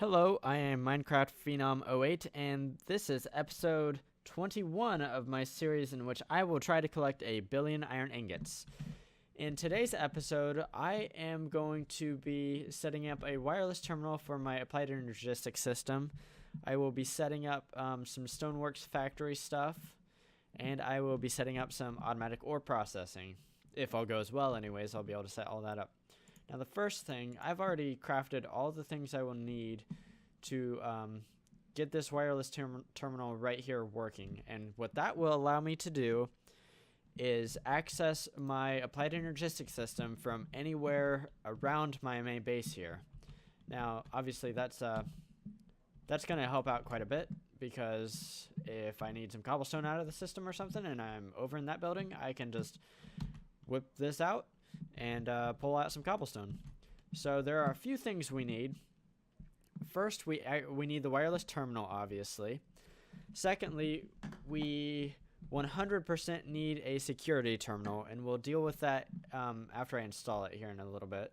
Hello, I am Minecraft Phenom 08, and this is episode 21 of my series in which I will try to collect 1,000,000,000 iron ingots. In today's episode, I am going to be setting up a wireless terminal for my Applied Energistics system. I will be setting up some Stoneworks factory stuff, and I will be setting up some automatic ore processing. If all goes well anyways, I'll be able to set all that up. Now the first thing, I've already crafted all the things I will need to get this wireless terminal right here working. And what that will allow me to do is access my Applied Energistics system from anywhere around my main base here. Now, obviously that's going to help out quite a bit, because if I need some cobblestone out of the system or something and I'm over in that building, I can just whip this out and pull out some cobblestone. So there are a few things we need. First, we need the wireless terminal, obviously. Secondly, we 100% need a security terminal, and we'll deal with that after I install it here in a little bit.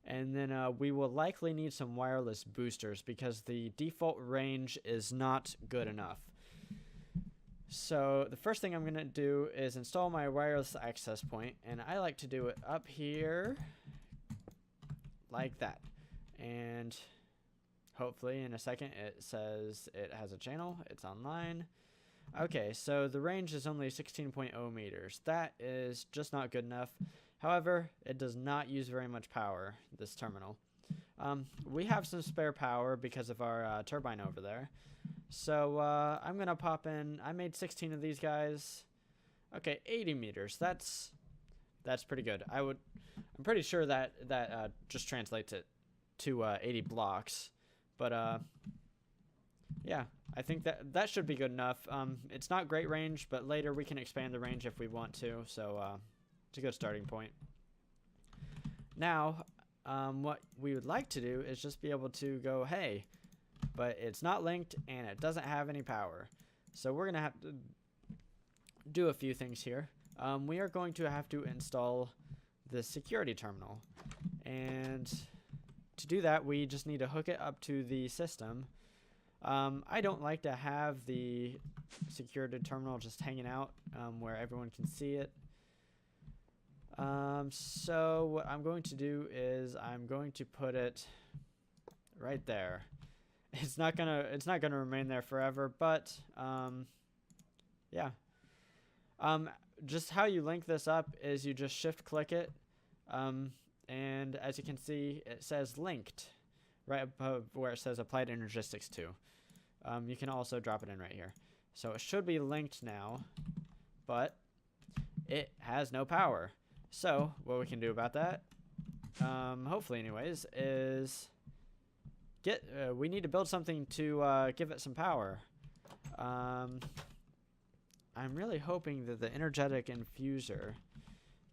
And then we will likely need some wireless boosters, because the default range is not good enough. So the first thing I'm going to do is install my wireless access point, and I like to do it up here like that. And hopefully in a second it says it has a channel, it's online. Okay, so the range is only 16.0 meters. That is just not good enough. However, it does not use very much power, this terminal. We have some spare power because of our turbine over there. So I'm going to pop in. I made 16 of these guys. Okay, 80 meters. That's pretty good. I'm pretty sure that just translates it to 80 blocks. But yeah, I think that should be good enough. It's not great range, but later we can expand the range if we want to. So it's a good starting point. Now, what we would like to do is just be able to go, hey, but it's not linked and it doesn't have any power. So we're going to have to do a few things here. We are going to have to install the security terminal. And to do that, we just need to hook it up to the system. I don't like to have the security terminal just hanging out where everyone can see it. So what I'm going to do is I'm going to put it right there. It's not gonna remain there forever, but yeah. Just how you link this up is you just shift click it, and as you can see, it says linked right above where it says Applied Energistics 2. You can also drop it in right here. So it should be linked now, but it has no power. So what we can do about that, hopefully anyways, is we need to build something to give it some power. I'm really hoping that the energetic infuser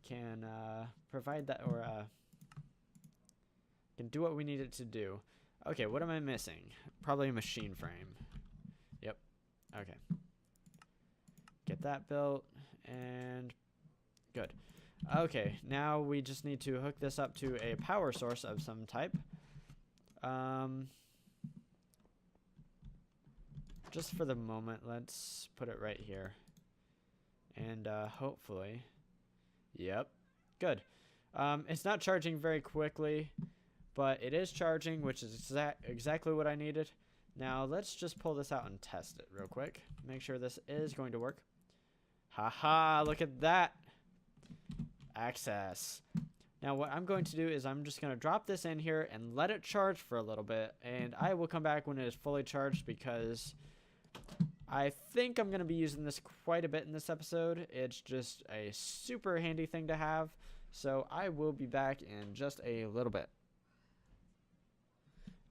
can provide that, or can do what we need it to do. Okay, what am I missing? Probably a machine frame. Yep. Okay. Get that built, and good. Okay, now we just need to hook this up to a power source of some type. Just for the moment, let's put it right here. And hopefully, yep, good. It's not charging very quickly, but it is charging, which is exactly what I needed. Now let's just pull this out and test it real quick. Make sure this is going to work. Haha, look at that. Access. Now what I'm going to do is I'm just going to drop this in here and let it charge for a little bit, and I will come back when it is fully charged, because I think I'm going to be using this quite a bit in this episode. It's just a super handy thing to have. So I will be back in just a little bit.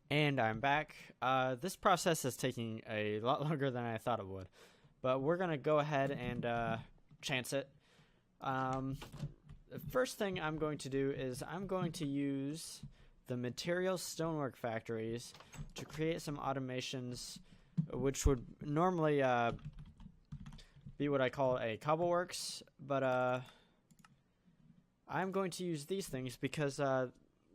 And I'm back. This process is taking a lot longer than I thought it would, but we're going to go ahead and chance it. The first thing I'm going to do is I'm going to use the materials stonework factories to create some automations, which would normally be what I call a cobbleworks, but I'm going to use these things because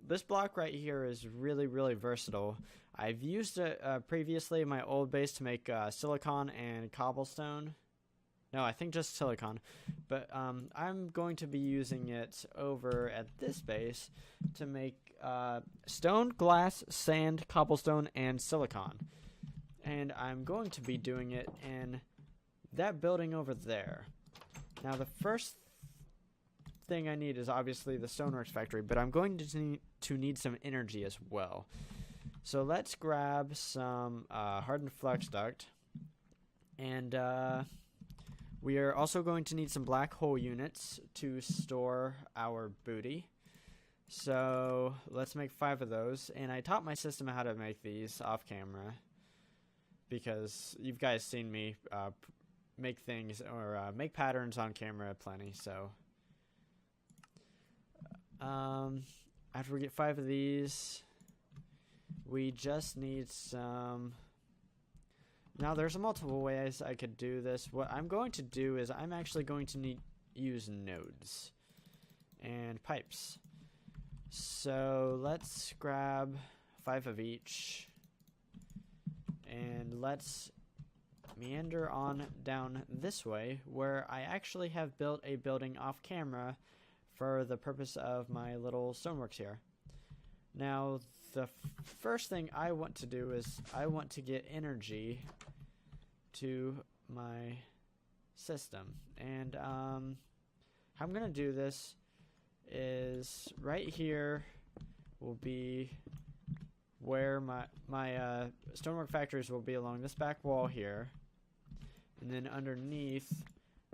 this block right here is really, really versatile. I've used it previously in my old base to make silicon and cobblestone. No, I think just silicon. But I'm going to be using it over at this base to make stone, glass, sand, cobblestone, and silicon. And I'm going to be doing it in that building over there. Now, the first thing I need is obviously the stoneworks factory, but I'm going to need some energy as well. So let's grab some hardened flux duct, and we are also going to need some black hole units to store our booty. So let's make 5 of those, and I taught my system how to make these off camera because you guys seen me make things or make patterns on camera plenty. So after we get 5 of these, we just need some. Now there's multiple ways I could do this. What I'm going to do is I'm actually going to use nodes and pipes. So let's grab 5 of each, and let's meander on down this way, where I actually have built a building off camera for the purpose of my little stoneworks here. Now the first thing I want to do is I want to get energy to my system, and how I'm gonna do this is right here will be where my stonework factories will be, along this back wall here, and then underneath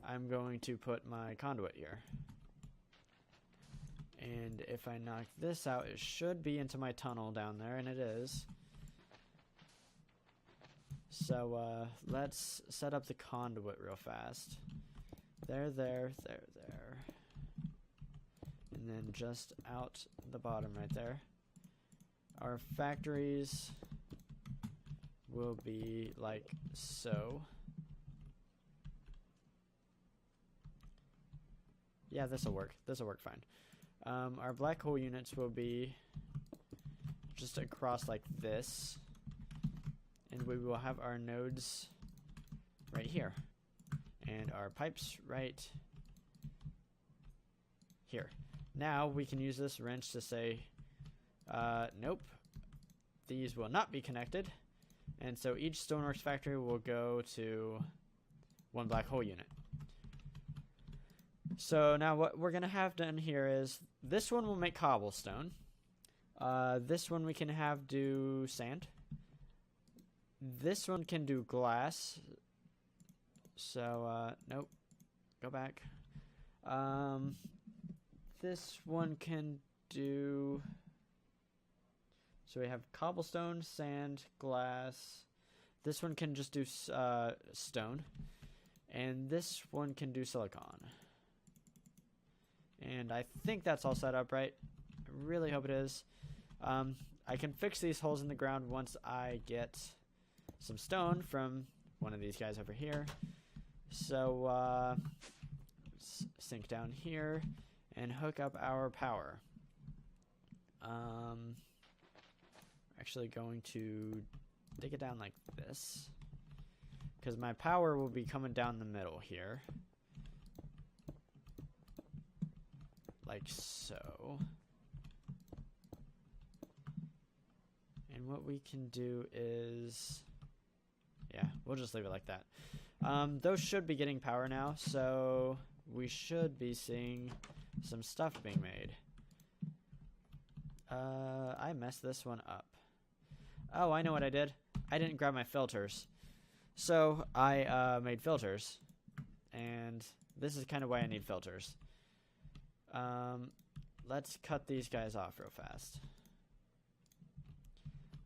I'm going to put my conduit here. And if I knock this out, it should be into my tunnel down there, and it is. So let's set up the conduit real fast. There. And then just out the bottom right there. Our factories will be like so. Yeah, this'll work. This'll work fine. Our black hole units will be just across like this, and we will have our nodes right here, and our pipes right here. Now we can use this wrench to say, nope, these will not be connected, and so each stoneworks factory will go to 1 black hole unit. So now what we're going to have done here is this one will make cobblestone. This one we can have do sand. This one can do glass. So, nope. Go back. This one can do... So we have cobblestone, sand, glass. This one can just do stone. And this one can do silicon. And I think that's all set up right. I really hope it is. I can fix these holes in the ground once I get some stone from one of these guys over here. So sink down here and hook up our power. Actually going to dig it down like this, because my power will be coming down the middle here. Like so. And what we can do is, yeah, we'll just leave it like that. Those should be getting power now, so we should be seeing some stuff being made. I messed this one up. Oh, I know what I did. I didn't grab my filters. So I made filters, and this is kind of why I need filters. Let's cut these guys off real fast.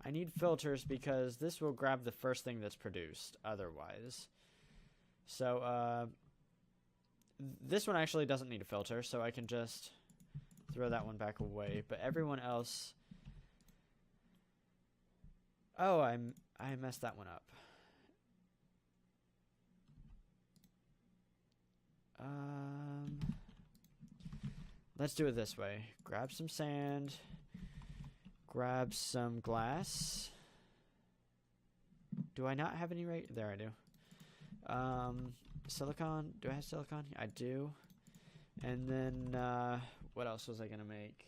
I need filters because this will grab the first thing that's produced otherwise. So this one actually doesn't need a filter, so I can just throw that one back away. But everyone else... Oh, I messed that one up. Let's do it this way. Grab some sand. Grab some glass. Do I not have any right? There I do. Silicon. Do I have silicon? I do. And then, what else was I going to make?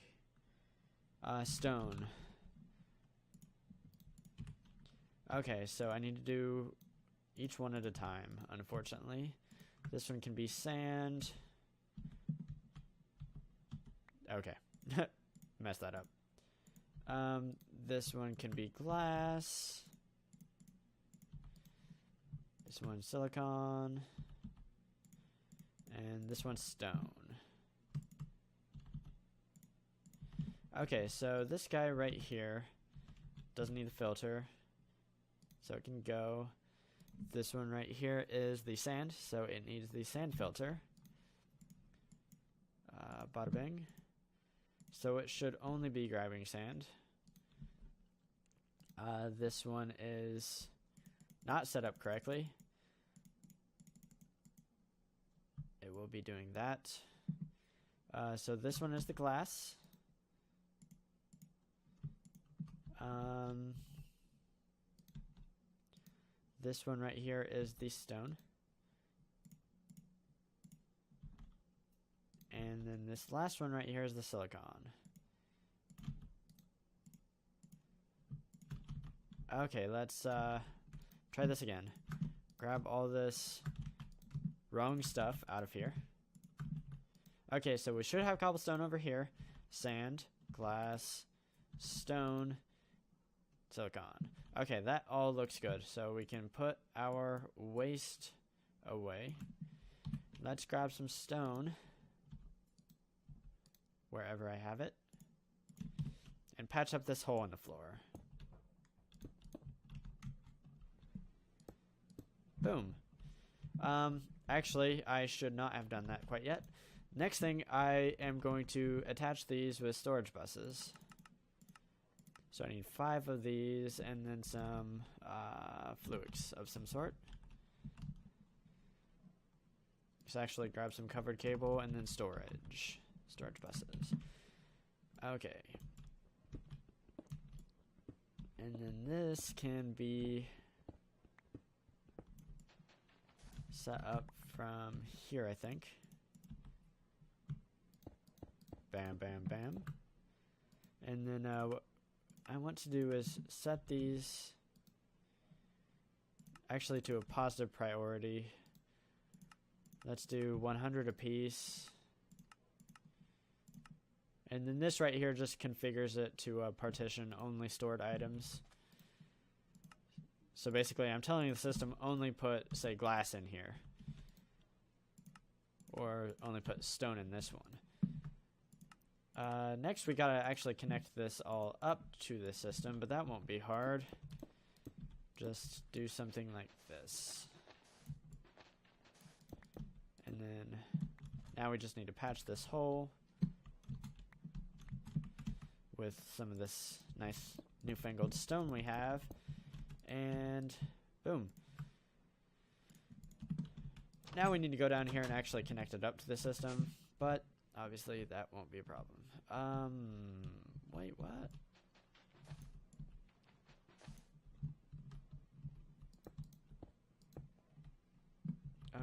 Stone. Okay, so I need to do each one at a time, unfortunately. This one can be sand. Okay. Messed that up. This one can be glass. This one's silicon. And this one's stone. Okay, so this guy right here doesn't need a filter, so it can go. This one right here is the sand, so it needs the sand filter. Bada bing. So it should only be grabbing sand. This one is not set up correctly. It will be doing that. So this one is the glass. This one right here is the stone. And then this last one right here is the silicon. Okay, let's try this again. Grab all this wrong stuff out of here. Okay, so we should have cobblestone over here. Sand, glass, stone, silicon. Okay, that all looks good. So we can put our waste away. Let's grab some stone wherever I have it and patch up this hole in the floor. Boom. Actually, I should not have done that quite yet. Next thing, I am going to attach these with storage buses. So I need 5 of these and then some fluids of some sort. Let's actually grab some covered cable and then storage buses. Okay. And then this can be set up from here, I think. Bam, bam, bam. And then what I want to do is set these actually to a positive priority. Let's do 100 apiece. And then this right here just configures it to partition only stored items. So basically I'm telling the system only put, say, glass in here. Or only put stone in this one. Next we gotta actually connect this all up to the system, but that won't be hard. Just do something like this. And then now we just need to patch this hole with some of this nice newfangled stone we have. And boom. Now we need to go down here and actually connect it up to the system, but obviously that won't be a problem. Wait, what?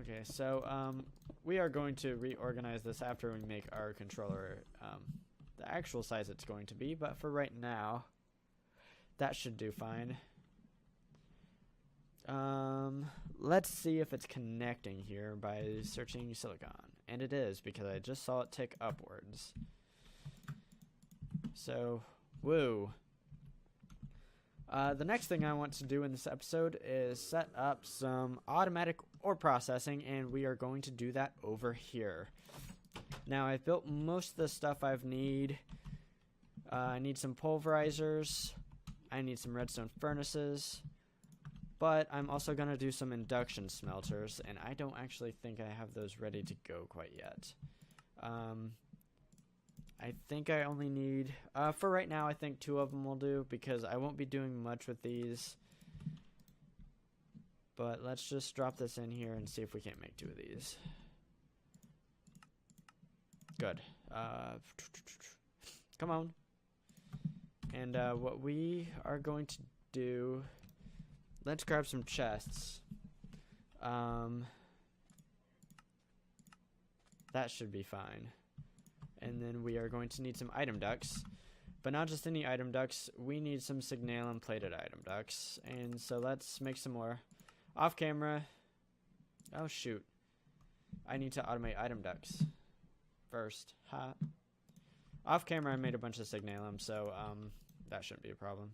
Okay, so we are going to reorganize this after we make our controller the actual size it's going to be, but for right now, that should do fine. Let's see if it's connecting here by searching silicon. And it is, because I just saw it tick upwards. So, woo. The next thing I want to do in this episode is set up some automatic ore processing, and we are going to do that over here. Now, I've built most of the stuff I need. I need some pulverizers. I need some redstone furnaces. But I'm also going to do some induction smelters, and I don't actually think I have those ready to go quite yet. I think I only need, for right now, I think 2 of them will do, because I won't be doing much with these. But let's just drop this in here and see if we can't make 2 of these. Good. Come on. And what we are going to do let's grab some chests. That should be fine. And then we are going to need some item ducts. But not just any item ducts, we need some signalum plated item ducts. And so let's make some more. Off camera. Oh shoot. I need to automate item ducts first. Ha. Off camera I made a bunch of signalum, so that shouldn't be a problem.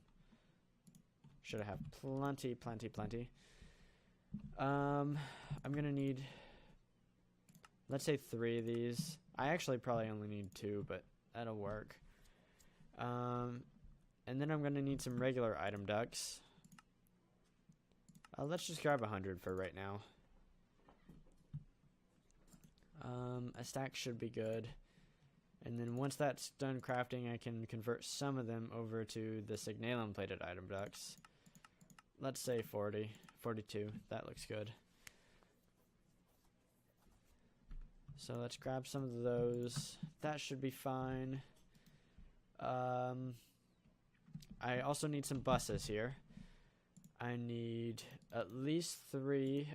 Should have plenty. I'm gonna need, let's say 3 of these. I actually probably only need 2, but that'll work. And then I'm gonna need some regular item ducts. Let's just grab 100 for right now. A stack should be good. And then once that's done crafting, I can convert some of them over to the signalum plated item ducts. Let's say 40, 42. That looks good. So let's grab some of those. That should be fine. I also need some buses here. I need at least 3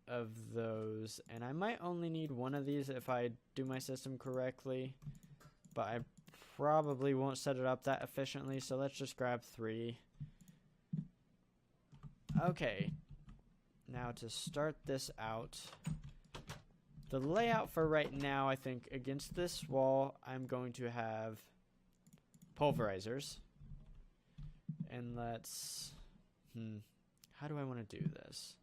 of those, and I might only need 1 of these if I do my system correctly, but I probably won't set it up that efficiently, so let's just grab 3. Okay, now to start this out, the layout for right now, I think against this wall I'm going to have pulverizers, and let's how do I want to do this?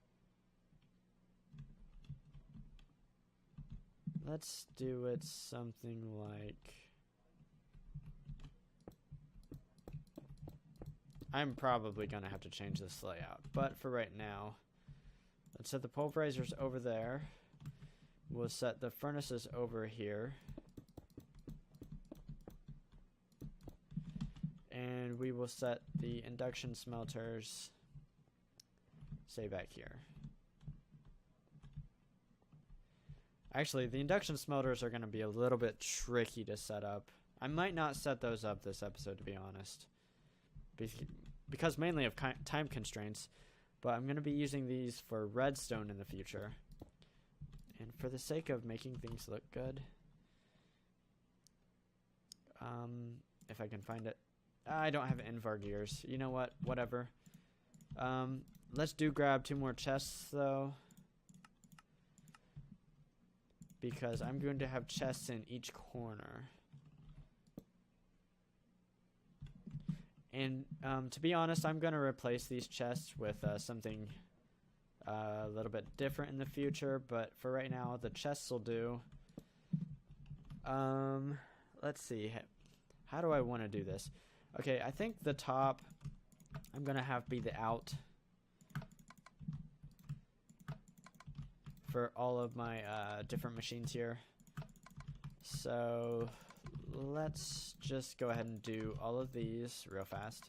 Let's do it something like, I'm probably gonna have to change this layout, but for right now, let's set the pulverizers over there. We'll set the furnaces over here. And we will set the induction smelters, say, back here. Actually, the induction smelters are going to be a little bit tricky to set up. I might not set those up this episode, to be honest, because mainly of time constraints, but I'm going to be using these for redstone in the future. And for the sake of making things look good, if I can find it. I don't have Invar gears. You know what? Whatever. Let's grab 2 more chests, though, because I'm going to have chests in each corner. And to be honest, I'm going to replace these chests with something a little bit different in the future, but for right now, the chests will do. Let's see. How do I want to do this? Okay, I think the top I'm going to have be the out for all of my different machines here. So let's just go ahead and do all of these real fast.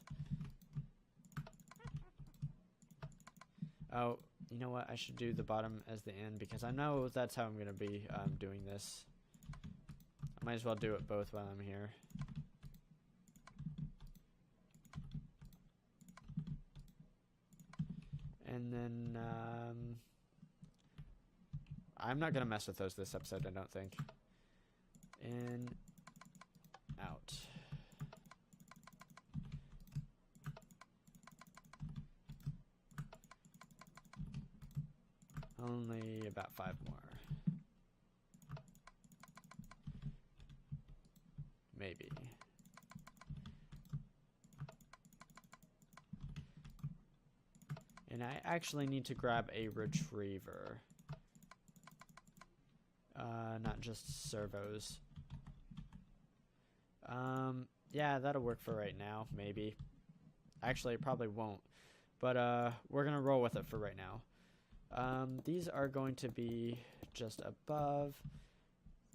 Oh, you know what? I should do the bottom as the end because I know that's how I'm going to be doing this. I might as well do it both while I'm here. And then, I'm not going to mess with those this episode, I don't think. In, out. Only about 5 more. Maybe. And I actually need to grab a retriever. Not just servos. Yeah, that'll work for right now, maybe. Actually, it probably won't. But we're going to roll with it for right now. These are going to be just above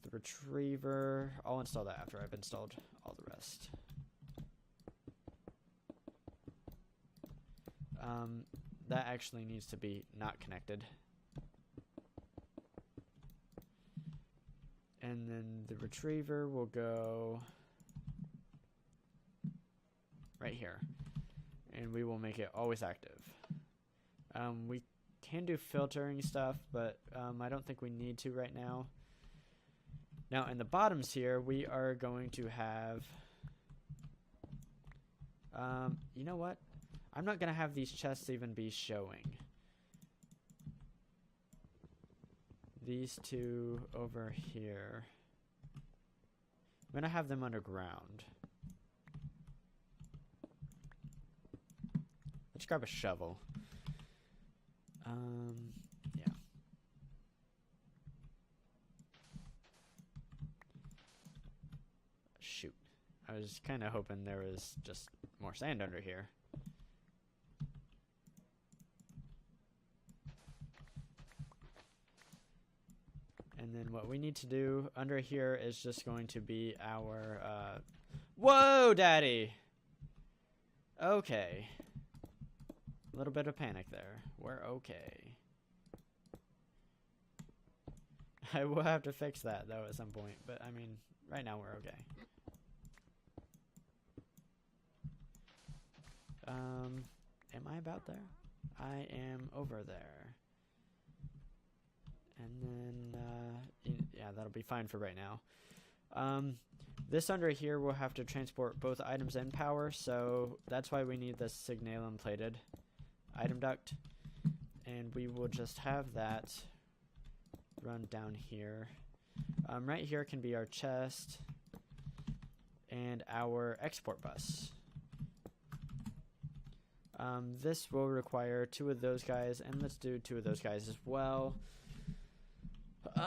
the retriever. I'll install that after I've installed all the rest. That actually needs to be not connected. And then the retriever will go right here. and we will make it always active. We can do filtering stuff, but I don't think we need to right now. Now in the bottoms here, we are going to have, you know what? I'm not going to have these chests even be showing. These two over here, I'm going to have them underground. Let's grab a shovel. Yeah. Shoot. I was kind of hoping there was just more sand under here. And then what we need to do under here is just going to be our, whoa, Daddy! Okay. A little bit of panic there. We're okay. I will have to fix that, though, at some point. But, I mean, right now we're okay. Am I about there? I am over there. And then, yeah, that'll be fine for right now. This under here will have to transport both items and power, so that's why we need this signalum plated item duct. And we will just have that run down here. Right here can be our chest and our export bus. This will require 2 of those guys, and let's do 2 of those guys as well.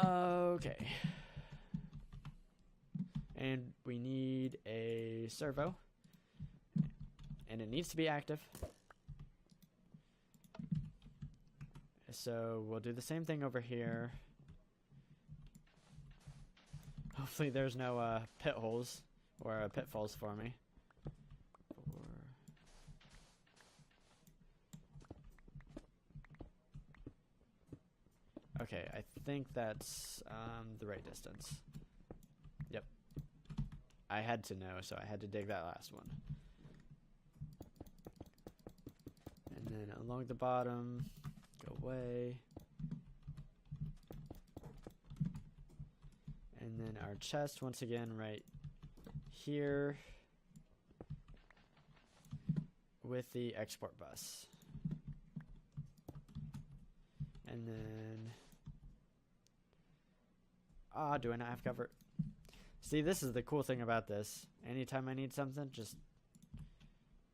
Okay. And we need a servo. And it needs to be active. So we'll do the same thing over here. Hopefully there's no pit holes or pitfalls for me. Okay, I think that's the right distance. Yep. I had to know, so I had to dig that last one. And then along the bottom, go away. And then our chest, once again, right here with the export bus. And then... Ah, do I not have cover? See, this is the cool thing about this. Anytime I need something, just...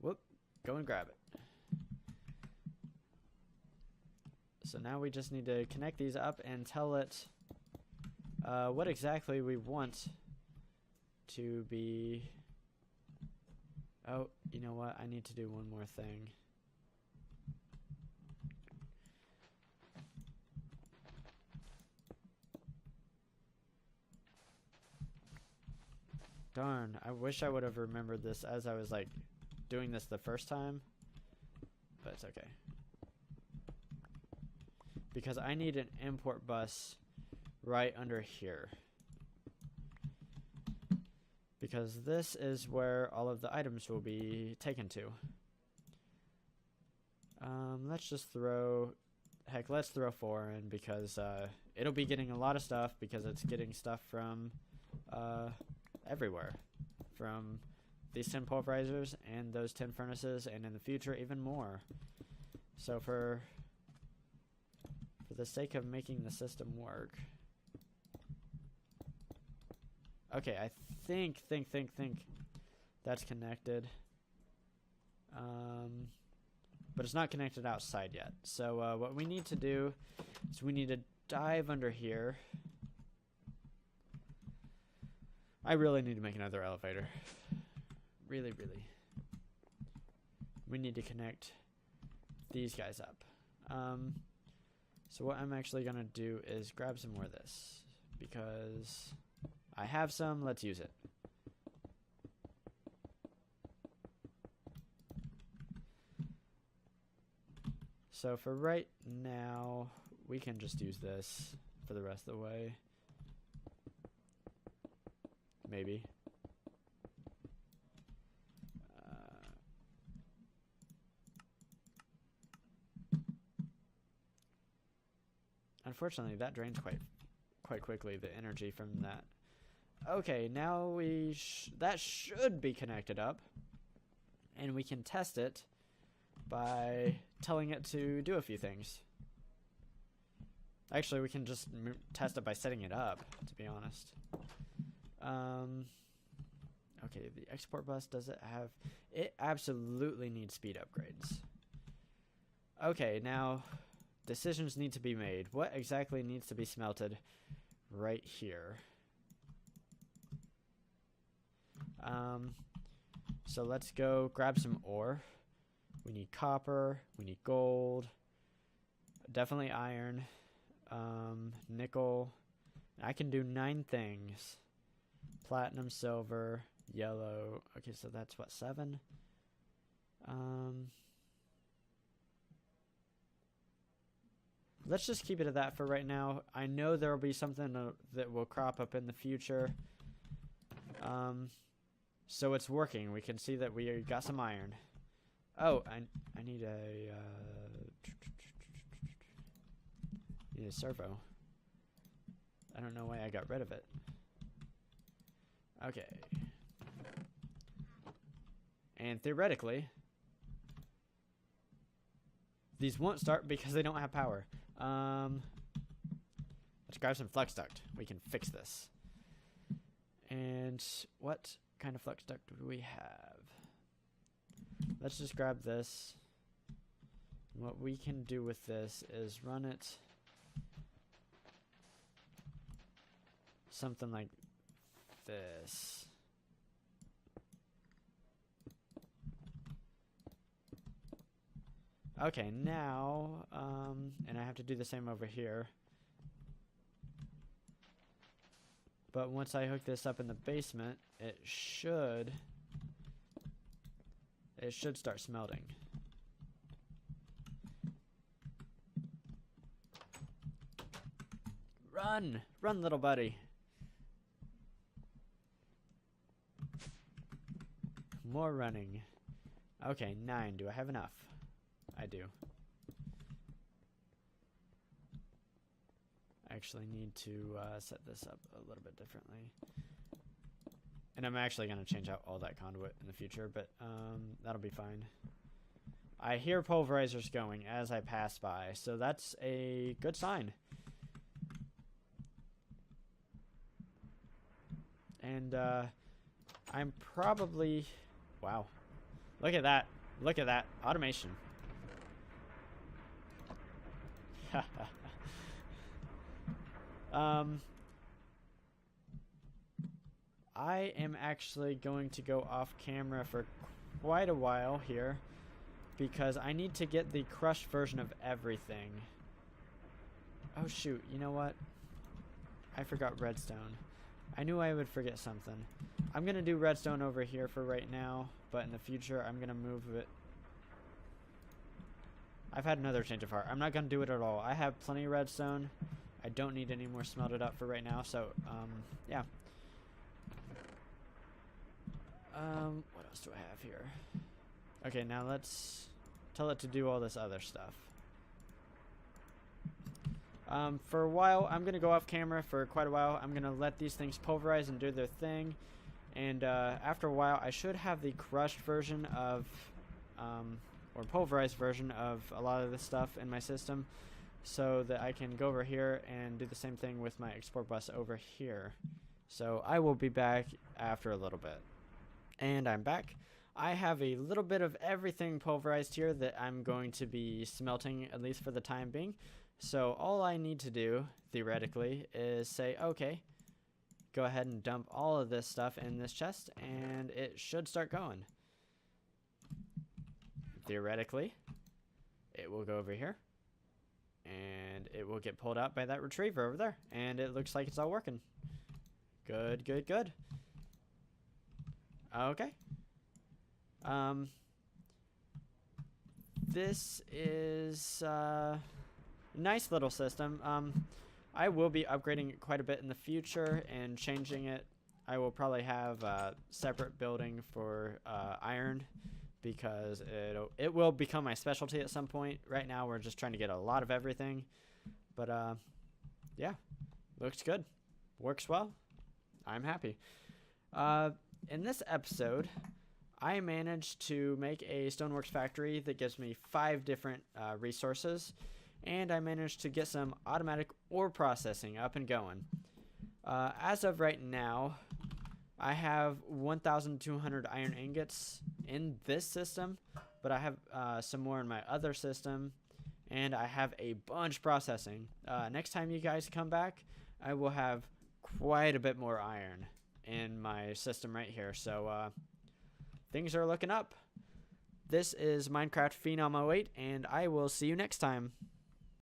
Whoop, go and grab it. So now we just need to connect these up and tell it what exactly we want to be... Oh, you know what? I need to do one more thing. Darn, I wish I would have remembered this as I was like doing this the first time, but it's okay. Because I need an import bus right under here. Because this is where all of the items will be taken to. Let's just throw, heck, let's throw 4 in because it'll be getting a lot of stuff because it's getting stuff from everywhere, from these 10 pulverizers and those 10 furnaces, and in the future even more. So for the sake of making the system work, okay, I think that's connected, but it's not connected outside yet. So what we need to do is we need to dive under here. I really need to make another elevator. Really. We need to connect these guys up. So what I'm actually going to do is grab some more of this. Because I have some, let's use it. So for right now, we can just use this for the rest of the way. Maybe. Unfortunately, that drains quite quickly, the energy from that. Okay, now that should be connected up. And we can test it by telling it to do a few things. Actually, we can just test it by setting it up, to be honest. Okay, the export bus, does it have... It absolutely needs speed upgrades. Okay, now decisions need to be made. What exactly needs to be smelted right here? So let's go grab some ore. We need copper, we need gold, definitely iron, nickel. I can do 9 things. Platinum, silver, yellow. Okay, so that's what, 7? Let's just keep it at that for right now. I know there will be something that will crop up in the future. So it's working. We can see that we got some iron. Oh, I need need a servo. I don't know why I got rid of it. Okay. And theoretically, these won't start because they don't have power. Let's grab some flux duct. We can fix this. And what kind of flux duct do we have? Let's just grab this. What we can do with this is run it something like this. Okay, now, and I have to do the same over here. But once I hook this up in the basement, it should start smelting. Run! Run, little buddy. More running. Okay, 9. Do I have enough? I do. I actually need to set this up a little bit differently. And I'm actually going to change out all that conduit in the future, but that'll be fine. I hear pulverizers going as I pass by, so that's a good sign. And I'm probably... Wow. Look at that. Look at that. Automation. I am actually going to go off camera for quite a while here because I need to get the crushed version of everything. Oh shoot, you know what? I forgot redstone. I knew I would forget something. I'm gonna do redstone over here for right now, but in the future I'm gonna move it. I've had another change of heart. I'm not gonna do it at all. I have plenty of redstone. I don't need any more smelted up for right now, so yeah. What else do I have here? Okay, now let's tell it to do all this other stuff. For a while, I'm going to go off camera for quite a while. I'm going to let these things pulverize and do their thing. And after a while, I should have the crushed version of, or pulverized version of a lot of this stuff in my system so that I can go over here and do the same thing with my export bus over here. So I will be back after a little bit. And I'm back. I have a little bit of everything pulverized here that I'm going to be smelting, at least for the time being. So all I need to do, theoretically, is say, okay, go ahead and dump all of this stuff in this chest, and it should start going. Theoretically, it will go over here, and it will get pulled out by that retriever over there, and it looks like it's all working. Good, good, good. Okay. This is nice little system. I will be upgrading it quite a bit in the future and changing it. I will probably have a separate building for iron because it will become my specialty at some point. Right now we're just trying to get a lot of everything. But yeah, looks good. Works well. I'm happy. In this episode, I managed to make a Stoneworks factory that gives me 5 different resources, and I managed to get some automatic ore processing up and going. As of right now, I have 1,200 iron ingots in this system, but I have some more in my other system, and I have a bunch processing. Next time you guys come back, I will have quite a bit more iron in my system right here, so things are looking up. This is Minecraft Phenom 08, and I will see you next time.